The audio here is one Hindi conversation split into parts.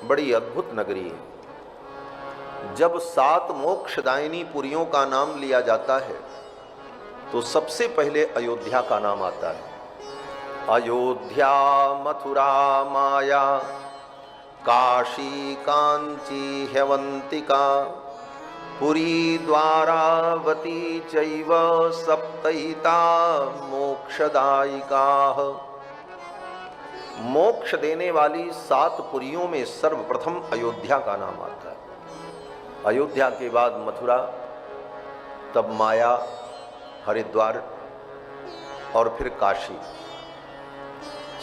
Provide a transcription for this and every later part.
बड़ी अद्भुत नगरी है। जब 7 मोक्षदायिनी पुरियों का नाम लिया जाता है तो सबसे पहले अयोध्या का नाम आता है। अयोध्या, मथुरा, माया, काशी, कांची, ह्यवंतिका, पुरी, द्वारावती चैव सप्तैता मोक्षदायिकाः। मोक्ष देने वाली 7 पुरियों में सर्वप्रथम अयोध्या का नाम आता है। अयोध्या के बाद मथुरा, तब माया, हरिद्वार और फिर काशी।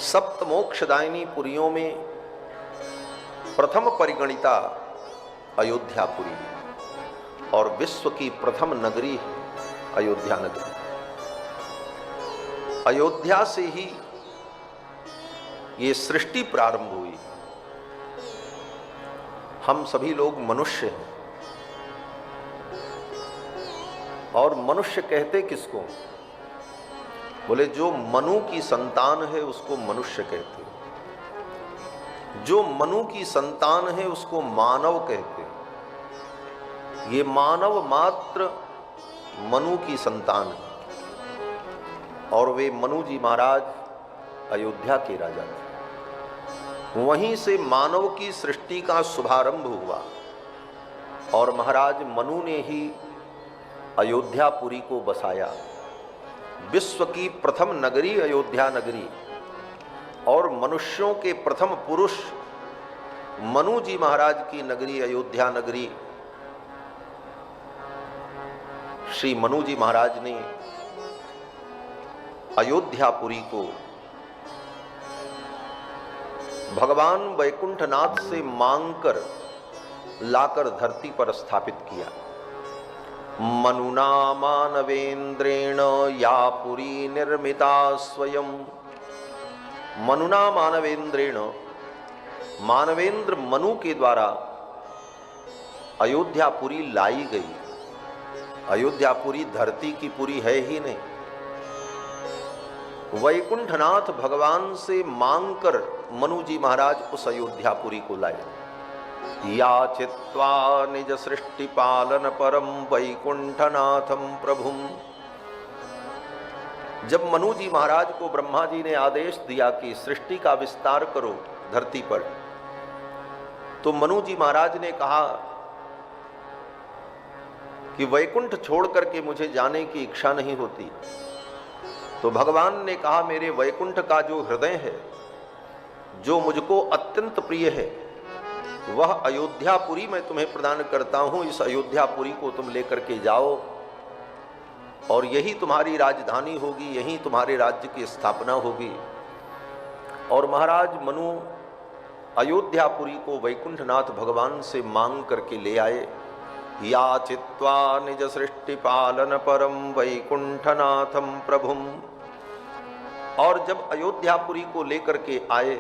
7 मोक्षदायिनी पुरियों में प्रथम परिगणिता अयोध्यापुरी और विश्व की प्रथम नगरी अयोध्या नगरी। अयोध्या से ही ये सृष्टि प्रारंभ हुई। हम सभी लोग मनुष्य हैं और मनुष्य कहते किसको? बोले जो मनु की संतान है उसको मनुष्य कहते हैं। जो मनु की संतान है उसको मानव कहते हैं। ये मानव मात्र मनु की संतान है और वे मनु जी महाराज अयोध्या के राजा थे। वहीं से मानव की सृष्टि का शुभारंभ हुआ और महाराज मनु ने ही अयोध्यापुरी को बसाया। विश्व की प्रथम नगरी अयोध्या नगरी और मनुष्यों के प्रथम पुरुष मनु जी महाराज की नगरी अयोध्या नगरी। श्री मनु जी महाराज ने अयोध्यापुरी को भगवान वैकुंठनाथ से मांगकर लाकर धरती पर स्थापित किया। मनुना मानवेंद्रेण या पुरी निर्मिता स्वयं। मनुना मानवेंद्रेण, मानवेंद्र मनु के द्वारा अयोध्यापुरी लाई गई। अयोध्यापुरी धरती की पुरी है ही नहीं। वैकुंठनाथ भगवान से मांगकर मनु जी महाराज उस अयोध्यापुरी को लाए। याचित्वा निज सृष्टि पालन परम वैकुंठनाथम प्रभुम। जब मनु जी महाराज को ब्रह्मा जी ने आदेश दिया कि सृष्टि का विस्तार करो धरती पर, तो मनु जी महाराज ने कहा कि वैकुंठ छोड़ करके मुझे जाने की इच्छा नहीं होती। तो भगवान ने कहा मेरे वैकुंठ का जो हृदय है, जो मुझको अत्यंत प्रिय है, वह अयोध्यापुरी मैं तुम्हें प्रदान करता हूं। इस अयोध्यापुरी को तुम लेकर के जाओ और यही तुम्हारी राजधानी होगी, यही तुम्हारे राज्य की स्थापना होगी। और महाराज मनु अयोध्यापुरी को वैकुंठनाथ भगवान से मांग करके ले आए। याचित्वा निज सृष्टि पालन परम वैकुंठनाथम प्रभुम। और जब अयोध्यापुरी को लेकर के आए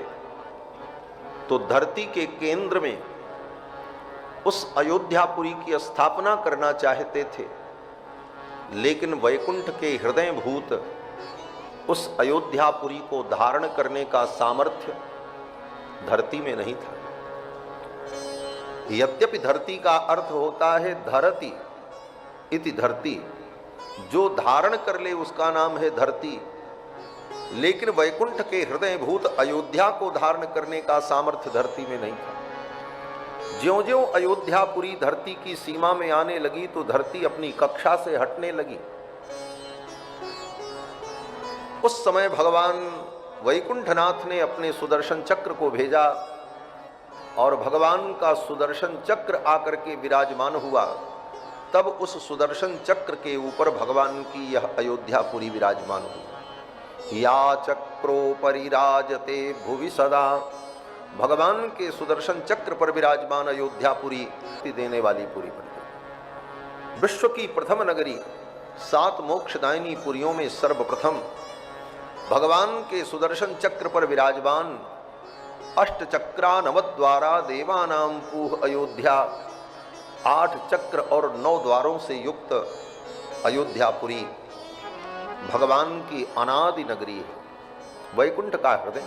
तो धरती के केंद्र में उस अयोध्यापुरी की स्थापना करना चाहते थे, लेकिन वैकुंठ के हृदय भूत उस अयोध्यापुरी को धारण करने का सामर्थ्य धरती में नहीं था। यद्यपि धरती का अर्थ होता है धरती इति धरती, जो धारण कर ले उसका नाम है धरती, लेकिन वैकुंठ के हृदय भूत अयोध्या को धारण करने का सामर्थ्य धरती में नहीं था। ज्यों-ज्यों अयोध्यापुरी धरती की सीमा में आने लगी तो धरती अपनी कक्षा से हटने लगी। उस समय भगवान वैकुंठनाथ ने अपने सुदर्शन चक्र को भेजा और भगवान का सुदर्शन चक्र आकर के विराजमान हुआ। तब उस सुदर्शन चक्र के ऊपर भगवान की यह अयोध्यापुरी विराजमान हुई। या चक्रो परिराजते भुवि सदा। भगवान के सुदर्शन चक्र पर विराजमान अयोध्यापुरी देने वाली पुरी बन गई। विश्व की प्रथम नगरी 7 मोक्षदायिनी पुरियों में सर्वप्रथम भगवान के सुदर्शन चक्र पर विराजमान अष्टचक्रा नवद्वारा देवानाम पूह अयोध्या। 8 चक्र और 9 द्वारों से युक्त अयोध्यापुरी भगवान की अनादि नगरी है, वैकुंठ का हृदय।